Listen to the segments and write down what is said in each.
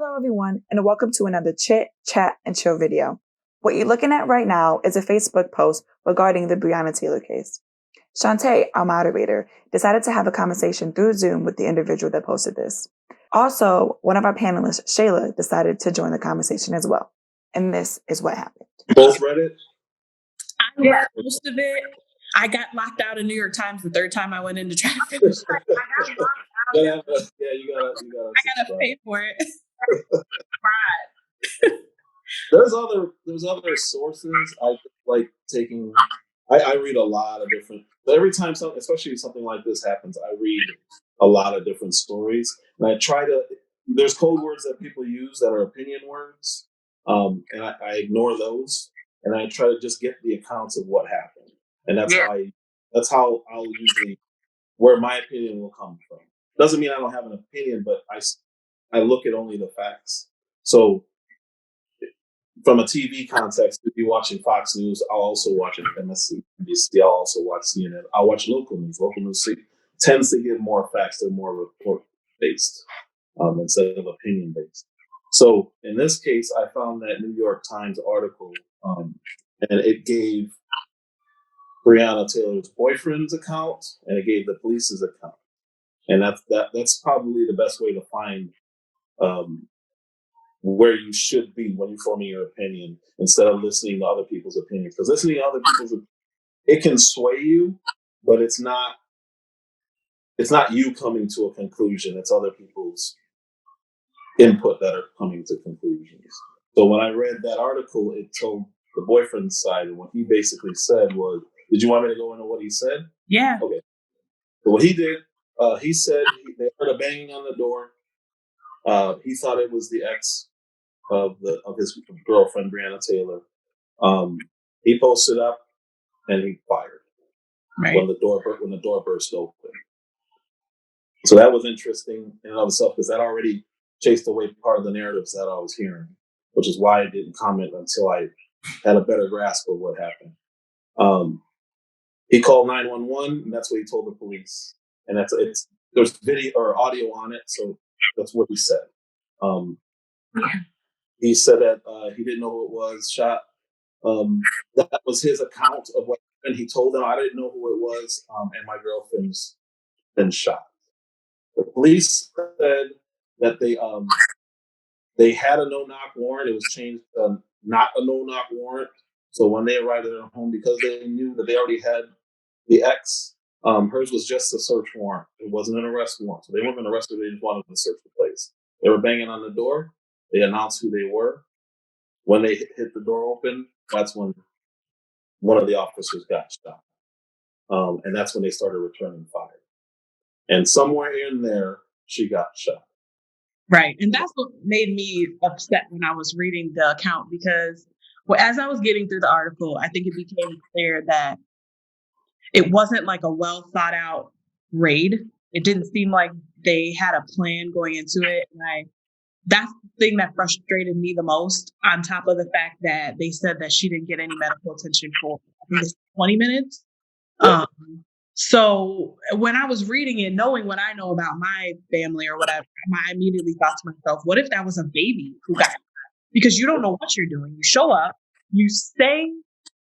Hello, everyone, and welcome to another Chit, Chat, and Chill video. What you're looking at right now is a Facebook post regarding the Breonna Taylor case. Shantae, our moderator, decided to have a conversation through Zoom with the individual that posted this. Also, one of our panelists, Shayla, decided to join the conversation as well. And this is what happened. You both read it? I read most of it. I got locked out of New York Times the third time I went in to try to finish it. I got locked out. You gotta. I gotta pay for it. There's other sources. I like taking. I read a lot of different. Every time especially something like this happens, I read a lot of different stories, and I try to. There's code words that people use that are opinion words, and I ignore those, and I try to just get the accounts of what happened, and that's how I'll usually where my opinion will come from. Doesn't mean I don't have an opinion, but I look at only the facts. So from a TV context, if you're watching Fox News, I'll also watch MSNBC, I'll also watch CNN. I'll watch local news. Local news tends to give more facts. They're more report-based instead of opinion-based. So in this case, I found that New York Times article, and it gave Breonna Taylor's boyfriend's account, and it gave the police's account. And that's probably the best way to find where you should be when you're forming your opinion instead of listening to other people's opinions. Because listening to other people's, it can sway you, but it's not you coming to a conclusion. It's other people's input that are coming to conclusions. So when I read that article, it told the boyfriend's side, and what he basically said was, did you want me to go into what he said? Yeah. Okay. So what he did, he said they heard a banging on the door. He thought it was the ex of his girlfriend, Breonna Taylor. He posted up and he fired when the door burst open. So that was interesting in and of itself because that already chased away part of the narratives that I was hearing, which is why I didn't comment until I had a better grasp of what happened. He called 911, and that's what he told the police. And there's video or audio on it, so that's what he said. He said that he didn't know who it was shot. That was his account of what happened. He told them, I didn't know who it was, and my girlfriend's been shot. The police said that they had a no-knock warrant. It was changed to not a no-knock warrant. So when they arrived at their home, because they knew that they already had the ex, hers was just a search warrant. It wasn't an arrest warrant. So they weren't arrested. They just wanted to search the place. They were banging on the door. They announced who they were. When they hit the door open, that's when one of the officers got shot. And that's when they started returning fire. And somewhere in there, she got shot. Right. And that's what made me upset when I was reading the account because as I was getting through the article, I think it became clear that it wasn't like a well thought out raid. It didn't seem like they had a plan going into it. And that's the thing that frustrated me the most, on top of the fact that they said that she didn't get any medical attention for, I think it's 20 minutes. Yeah. So when I was reading it, knowing what I know about my family or whatever, I immediately thought to myself, what if that was a baby who got shot? Because you don't know what you're doing. You show up, you say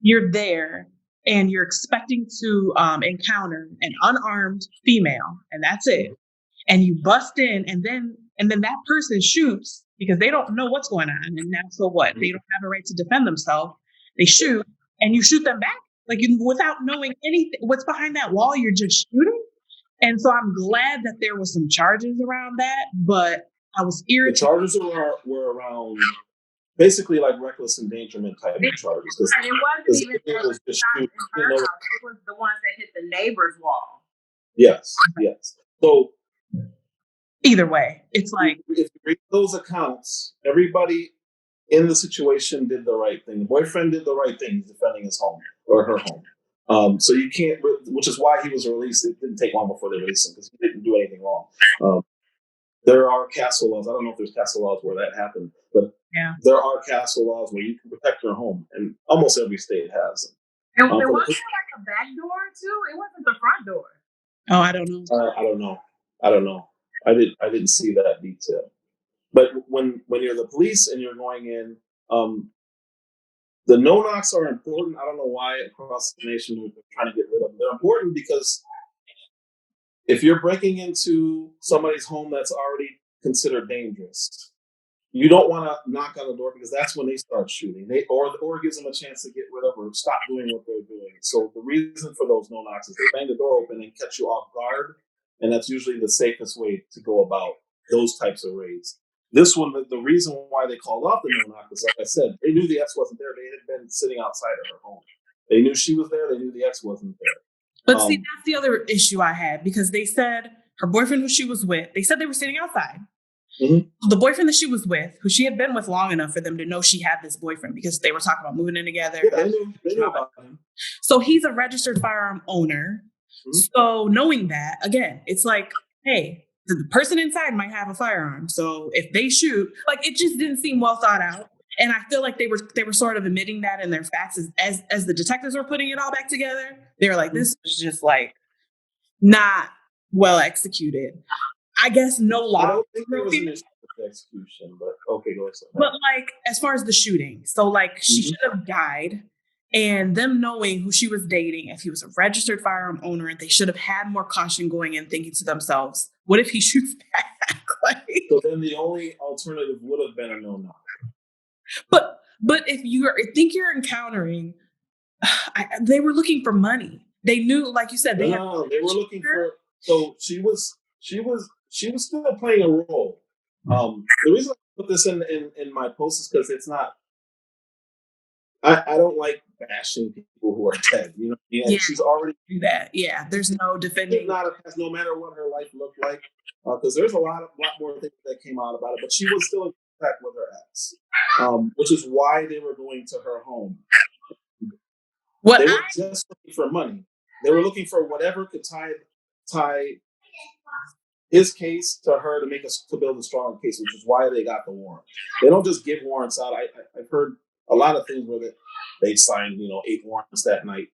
you're there, and you're expecting to encounter an unarmed female, and that's it. And you bust in, and then that person shoots because they don't know what's going on. And now, so what? They don't have a right to defend themselves. They shoot, and you shoot them back. Like without knowing anything, what's behind that wall, you're just shooting. And so I'm glad that there was some charges around that, but I was irritated. The charges were around basically like reckless endangerment type of charges. And it wasn't even the ones that hit the neighbor's wall. Yes. So either way, it's like if you read those accounts, everybody in the situation did the right thing. The boyfriend did the right thing. He's defending his home or her home. So you can't, which is why he was released. It didn't take long before they released him because he didn't do anything wrong. There are castle laws. I don't know if there's castle laws where that happened, but there are castle laws where you can protect your home, and almost every state has them. And there wasn't like a back door too. It wasn't the front door. Oh, I don't know. I don't know. I didn't see that detail. But when you're the police and you're going in, the no-knocks are important. I don't know why across the nation we're trying to get rid of them. They're important because if you're breaking into somebody's home that's already considered dangerous, you don't want to knock on the door because that's when they start shooting. Or gives them a chance to get rid of or stop doing what they're doing. So the reason for those no knocks is they bang the door open and catch you off guard, and that's usually the safest way to go about those types of raids. This one, the reason why they called off the no knock is, like I said, they knew the ex wasn't there. They had been sitting outside of her home. They knew she was there. They knew the ex wasn't there. But see, that's the other issue I had, because they said her boyfriend who she was with, they said they were sitting outside. Mm-hmm. The boyfriend that she was with, who she had been with long enough for them to know she had this boyfriend, because they were talking about moving in together. Yeah, they knew about him. So he's a registered firearm owner. Mm-hmm. So knowing that, again, it's like, hey, the person inside might have a firearm. So if they shoot, like, it just didn't seem well thought out. And I feel like they were sort of admitting that in their facts as the detectives were putting it all back together. They were like, this was just like not well executed. I guess no law. I don't think there was an issue with the execution, but okay, go ahead. But like, as far as the shooting, so like she should have died, and them knowing who she was dating, if he was a registered firearm owner, they should have had more caution going in, thinking to themselves, what if he shoots back? Like, so then the only alternative would have been a no-knock. But if you think you're encountering, they were looking for money. They knew, like you said, they were looking for. So she was still playing a role. The reason I put this in my post is because it's not. I don't like bashing people who are dead. You know, yeah. She's already do that. Yeah, there's no defending. No matter what her life looked like, because there's a lot more things that came out about it. But she was still in contact with her ex, which is why they were going to her home. They were just looking for money. They were looking for whatever could tie his case to her to build a stronger case, which is why they got the warrant. They don't just give warrants out. I've heard a lot of things where they signed 8 warrants that night.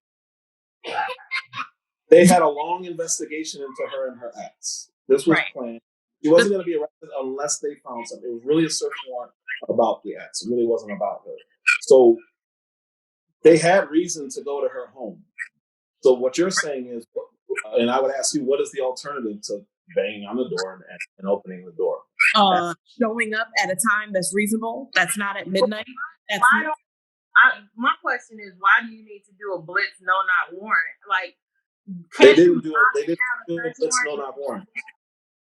They had a long investigation into her and her ex. This was planned. She wasn't going to be arrested unless they found something. It was really a search warrant about the ex. It really wasn't about her. So they had reason to go to her home. So what you're saying is, and I would ask you, what is the alternative to banging on the door and opening the door? Showing up at a time that's reasonable. That's not at midnight. My question is, why do you need to do a blitz no-knock warrant? Like, they didn't do a blitz no-knock warrant.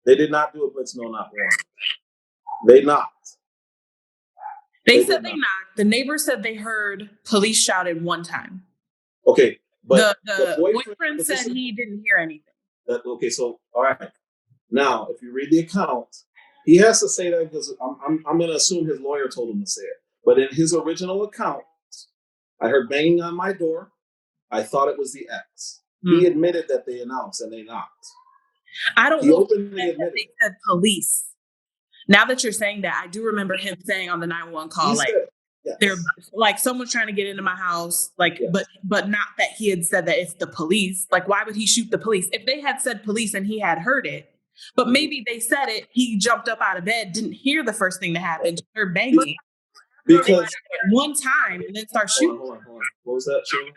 They did not do a blitz no-knock warrant. They knocked. They said they knocked. The neighbor said they heard police shouted one time. Okay, but the boyfriend said he didn't hear anything. Okay, so all right. Now, if you read the account, he has to say that because I'm going to assume his lawyer told him to say it. But in his original account, I heard banging on my door. I thought it was the ex. He admitted that they announced and they knocked. I don't know if they said police. Now that you're saying that, I do remember him saying on the 911 call, they're like, someone's trying to get into my house, but not that he had said that it's the police. Like, why would he shoot the police? If they had said police and he had heard it, but maybe they said it, he jumped up out of bed, didn't hear the first thing that happened, heard banging. Because one time and then start shooting. Hold on. What was that, Sheila?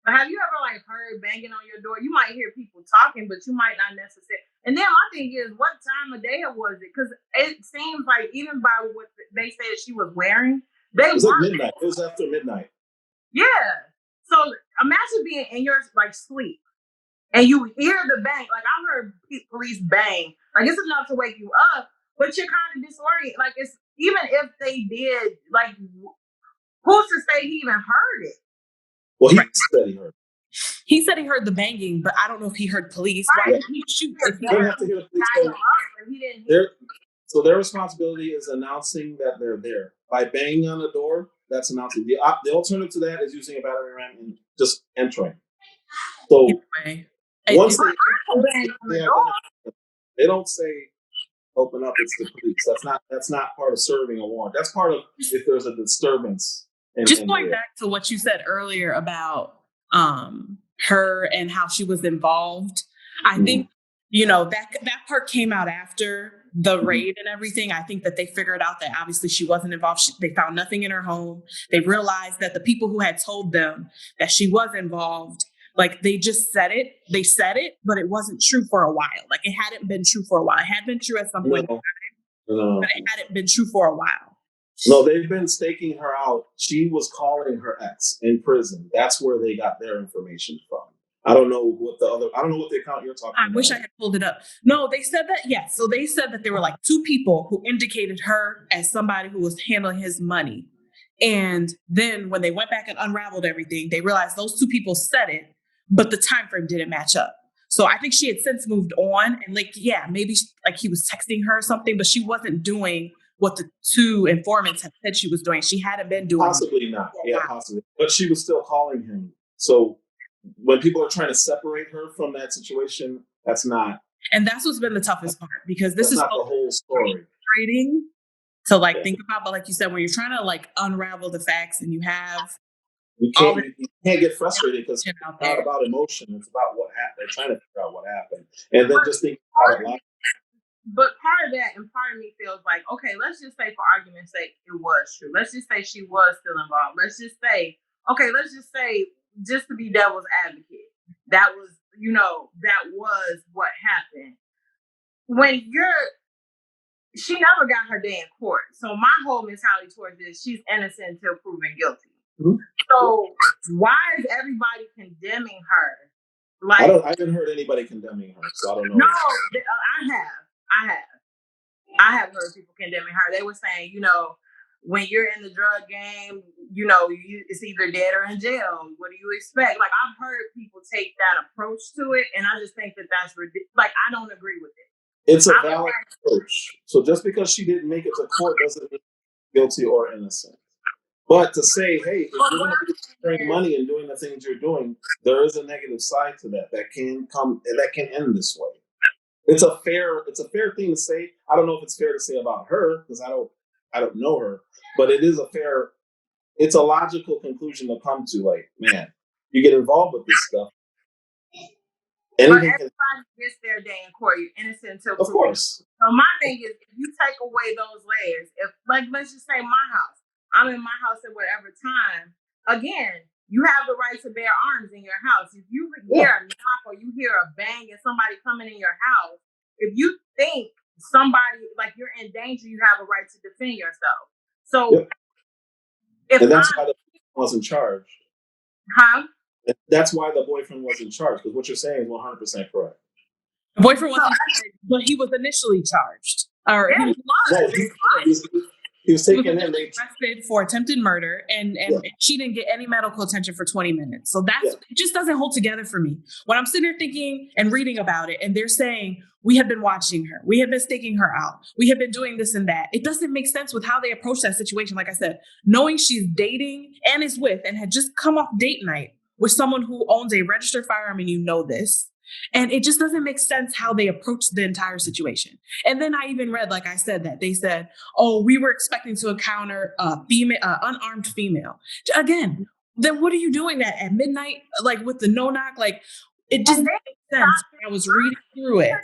Have you ever heard banging on your door? You might hear people talking, but you might not necessarily. And then my thing is, what time of day was it? Because it seems like even by what they said she was wearing, it was at midnight. It was after midnight. Yeah. So imagine being in your sleep and you hear the bang. Like, I've heard police bang. Like, it's enough to wake you up, but you're kind of disoriented. Like, it's even if they did, like, who's to say he even heard it? Well, he said he heard it. He said he heard the banging, but I don't know if he heard police. Why did he shoot? He didn't have to hear the police. So their responsibility is announcing that they're there. By banging on the door, that's announcing. The alternative to that is using a battering ram and just entering. So once they don't say open up, it's the police. That's not part of serving a warrant. That's part of if there's a disturbance. Just going back to what you said earlier about her and how she was involved, I think that part came out after the raid and everything, I think that they figured out that obviously she wasn't involved. They found nothing in her home. They realized that the people who had told them that she was involved, like they just said it. They said it, but it wasn't true for a while. Like it hadn't been true for a while. It had been true at some point, No. but it hadn't been true for a while. No, they've been staking her out. She was calling her ex in prison. That's where they got their information from. I don't know what the account you're talking about. I wish I had pulled it up. No, they said that, yes. So they said that there were like two people who indicated her as somebody who was handling his money. And then when they went back and unraveled everything, they realized those two people said it, but the time frame didn't match up. So I think she had since moved on and like, yeah, maybe like he was texting her or something, but she wasn't doing what the two informants had said she was doing. She hadn't been doing. Possibly not. Yeah, possibly. But she was still calling him. So when people are trying to separate her from that situation, that's not. And that's what's been the toughest part, because this is not the whole story. Frustrating to like think about, but like you said, when you're trying to like unravel the facts and you can't get frustrated because it's not about emotion. It's about what happened. They're trying to figure out what happened, and then just think about it. But part of that and part of me feels like, okay, let's just say for argument's sake, it was true. Let's just say she was still involved. Let's just say just to be devil's advocate, that was what happened. She never got her day in court. So my whole mentality towards this, she's innocent until proven guilty. Mm-hmm. So why is everybody condemning her? Like, I haven't heard anybody condemning her, so I don't know. No, I have heard people condemning her. They were saying, when you're in the drug game, it's either dead or in jail. What do you expect? Like, I've heard people take that approach to it, and I just think that that's ridiculous. Like, I don't agree with it. It's a valid approach. So just because she didn't make it to court doesn't mean guilty or innocent. But to say, hey, if you're going to be spending money and doing the things you're doing, there is a negative side to that can come and that can end this way. It's a fair thing to say. I don't know if it's fair to say about her because I don't know her, but it's a logical conclusion to come to. Like, man, you get involved with this stuff. Everybody gets their day in court. You're innocent until proven. Of course. So my thing is, if you take away those layers, let's just say my house, I'm in my house at whatever time. Again, you have the right to bear arms in your house. If you hear a knock or you hear a bang and somebody coming in your house, if you think somebody, like you're in danger, you have a right to defend yourself. So, and that's why the boyfriend wasn't charged. Huh? That's why the boyfriend was in charge, because what you're saying is 100% correct. The boyfriend wasn't charged, but he was initially charged. He was taken in. Arrested for attempted murder, and she didn't get any medical attention for 20 minutes. So it just doesn't hold together for me. When I'm sitting there thinking and reading about it, and they're saying, we have been watching her, we have been staking her out, we have been doing this and that. It doesn't make sense with how they approach that situation. Like I said, knowing she's dating and is with and had just come off date night with someone who owns a registered firearm, and this. And it just doesn't make sense how they approach the entire situation. And then I even read, like I said, that they said, oh, we were expecting to encounter a unarmed female. Again, then what are you doing that at midnight, like with the no knock? Like, it just makes sense. I was reading through it.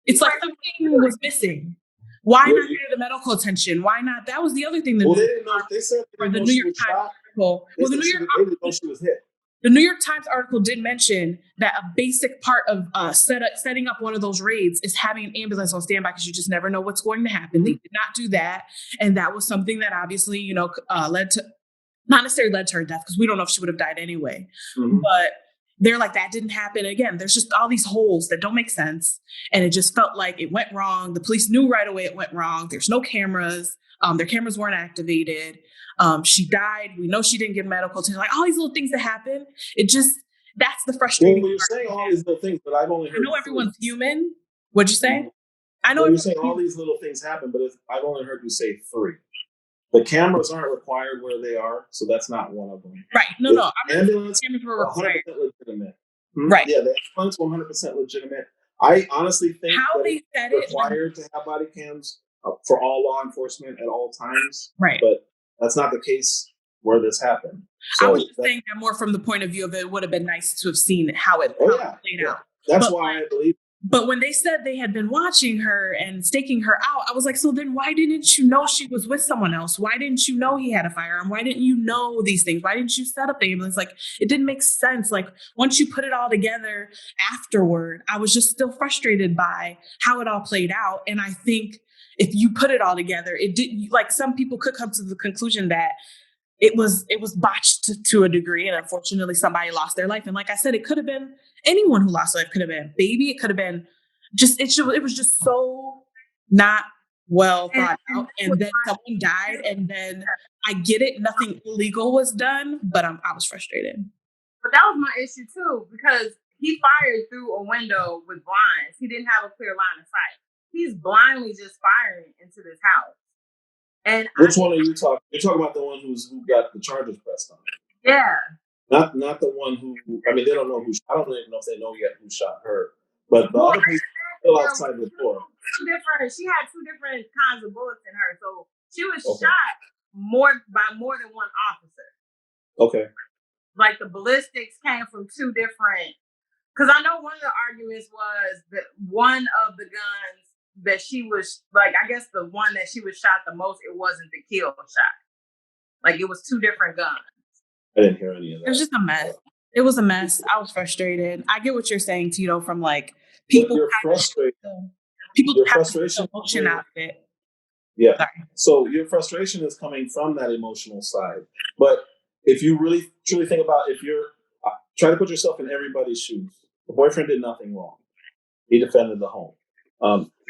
It's like something was missing. Why not get the medical attention? Why not? That was the other thing. They didn't know. They said the New York Times article. Well, the New York she was hit. The New York Times article did mention that a basic part of setting up one of those raids is having an ambulance on standby because you just never know what's going to happen. Mm-hmm. They did not do that. And that was something that obviously, led to, not necessarily led to her death because we don't know if she would have died anyway. Mm-hmm. But they're like, that didn't happen. Again, there's just all these holes that don't make sense. And it just felt like it went wrong. The police knew right away it went wrong. There's no cameras. Their cameras weren't activated. She died. We know she didn't get medical attention. Like all these little things that happen. That's the frustrating part. You're saying all these little things, but I've only heard. I know everyone's human. What'd you say? I know you're saying all these little things happen, but I've only heard you say 3. The cameras aren't required where they are, so that's not one of them. Right. No. Ambulance cameras were 100% legitimate. Right. Yeah, the ambulance 100% legitimate. I honestly think how they said it required to have body cams for all law enforcement at all times. Right. But that's not the case where this happened. So I was just saying that more from the point of view of it would have been nice to have seen how it played out. That's why I believe But when they said they had been watching her and staking her out, I was like, so then why didn't you know she was with someone else? Why didn't you know he had a firearm? Why didn't you know these things? Why didn't you set up the ambulance? Like, it didn't make sense. Like, once you put it all together afterward, I was just still frustrated by how it all played out. And I think if you put it all together, it didn't, like, some people could come to the conclusion that it was botched to a degree, and unfortunately somebody lost their life. And like I said, it could have been anyone who lost their life. Could have been a baby, it could have been just it was just so not well thought out. And then someone died, and then I get it, nothing illegal was done, but I was frustrated. But that was my issue too, because he fired through a window with blinds. He didn't have a clear line of sight. He's blindly just firing into this house. And which one are you talking? You're talking about the one who got the charges pressed on him. Yeah. Not the one who. I mean, they don't know who. I don't even know if they know yet who shot her. But the other person still outside the door. She had two different kinds of bullets in her, so she was shot by more than one officer. Okay. Like the ballistics came from two different. Because I know one of the arguments was that one of the guns that she was, like, I guess the one that she was shot the most, it wasn't the kill shot. Like, it was two different guns. I didn't hear any of that. It was just a mess. It was a mess. I was frustrated. I get what you're saying, Tito, from like people. You're frustrated. People your have frustration emotion out of it. Yeah. Sorry. So your frustration is coming from that emotional side. But if you really truly think about, if you're try to put yourself in everybody's shoes. The boyfriend did nothing wrong. He defended the home.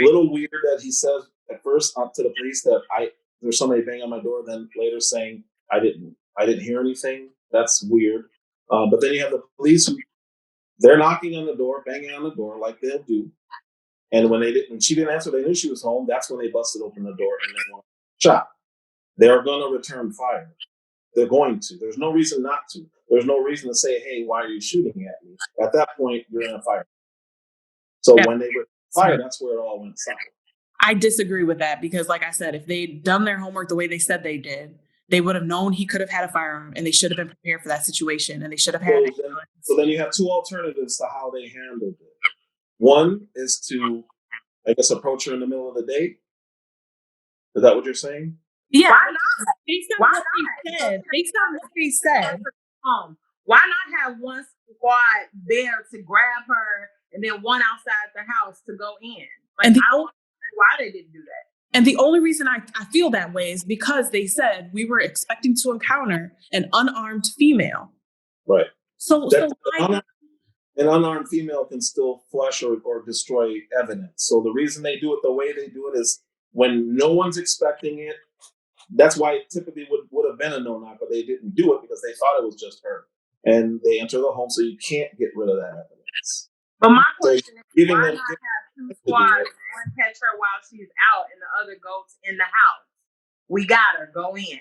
Little weird that he says at first to the police that there's somebody banging on my door, then later saying I didn't hear anything. That's weird. But then you have the police who they're knocking on the door, banging on the door like they'll do. And when she didn't answer, they knew she was home. That's when they busted open the door and they shot. They're going to return fire. They're going to. There's no reason not to. There's no reason to say, hey, why are you shooting at me? At that point, you're in a fire. So when they were fired, that's where it all went south. I disagree with that because, like I said, if they'd done their homework the way they said they did, they would have known he could have had a firearm and they should have been prepared for that situation and they should have had So then you have two alternatives to how they handled it. One is to, I guess, approach her in the middle of the day. Is that what you're saying? Yeah. Why not? Based on what they said. Why not have one squad there to grab her and then one outside the house to go in? Like, and I don't know why they didn't do that. And the only reason I feel that way is because they said we were expecting to encounter an unarmed female. Right. So why? An unarmed female can still flush or destroy evidence. So the reason they do it the way they do it is when no one's expecting it. That's why it typically would have been a no-knock, but they didn't do it because they thought it was just her. And they enter the home, so you can't get rid of that evidence. But my question is, why not have two squads, one catch her while she's out and the other goes in the house? We got her, go in.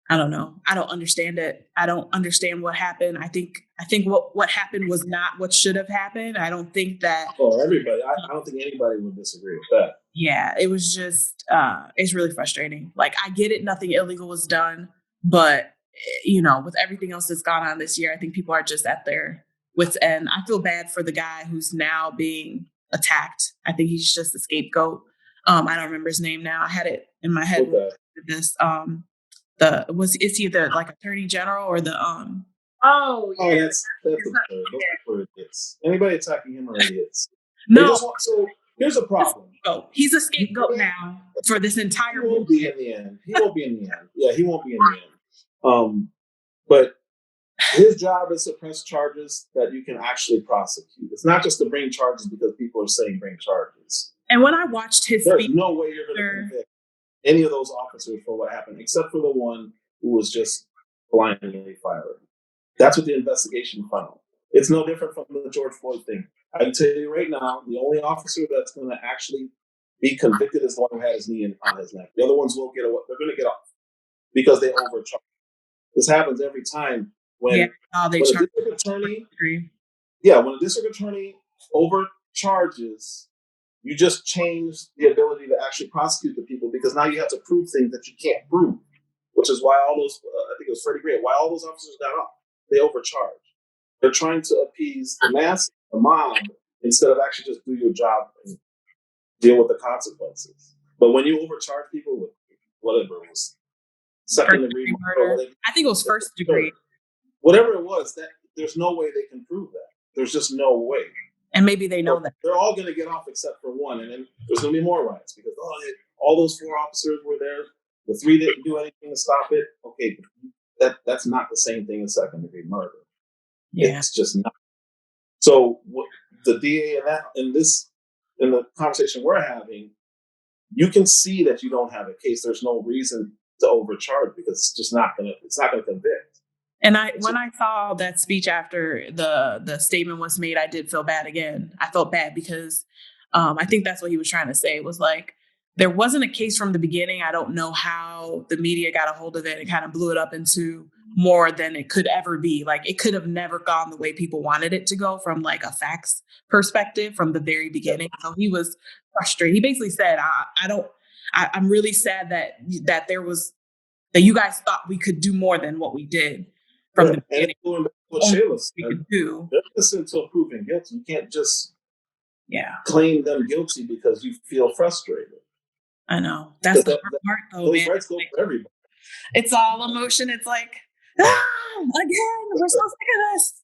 I don't know. I don't understand it. I don't understand what happened. I think what happened was not what should have happened. I don't think that. Oh, everybody. I don't think anybody would disagree with that. Yeah, it was just, it's really frustrating. Like, I get it. Nothing illegal was done. But, with everything else that's gone on this year, I think people are just at their wits' end. I feel bad for the guy who's now being attacked. I think he's just a scapegoat. I don't remember his name now. I had it in my head. Okay. This, is he the like attorney general or the Oh yeah, that's idiots. Anybody attacking him are idiots. No. So here's a problem. He's a scapegoat now for this entire. He won't be in the end. He won't be in the end. Yeah, he won't be in the end. But his job is to press charges that you can actually prosecute. It's not just to bring charges because people are saying bring charges. And when I watched his there's speech, no way you're going to convict any of those officers for what happened, except for the one who was just blindly firing. That's what the investigation found. It's no different from the George Floyd thing. I can tell you right now, the only officer that's going to actually be convicted is the one who had his knee on his neck. The other ones won't get away. They're going to get off because they overcharge. This happens every time when a district attorney overcharges. You just change the ability to actually prosecute the people because now you have to prove things that you can't prove, which is why all those, I think it was Freddie Gray, why all those officers got off. They overcharged. They're trying to appease the mass, the mob, instead of actually just do your job and deal with the consequences. But when you overcharge people with whatever it was, second degree murder, or whatever, I think it was first degree. Whatever it was, that there's no way they can prove that. There's just no way. And maybe they know So that. they're all going to get off except for one, and then there's going to be more riots because all those 4 officers were there. The 3 didn't do anything to stop it. Okay, that's not the same thing as second degree murder. Yeah. It's just not. So what the DA in the conversation we're having, you can see that you don't have a case. There's no reason to overcharge because it's not gonna convict. And when I saw that speech after the statement was made, I did feel bad again. I felt bad because I think that's what he was trying to say. It was like, there wasn't a case from the beginning. I don't know how the media got a hold of it and kind of blew it up into more than it could ever be. Like, it could have never gone the way people wanted it to go from like a facts perspective from the very beginning. So he was frustrated. He basically said, I'm really sad that you guys thought we could do more than what we did from the beginning. And going back to what Shayla said, we could do. they're innocent until proven guilty. You can't just claim them guilty because you feel frustrated. I know. That's the hard part, though, those man. rights go for everybody. It's all emotion. It's like, again, we're so sick of this.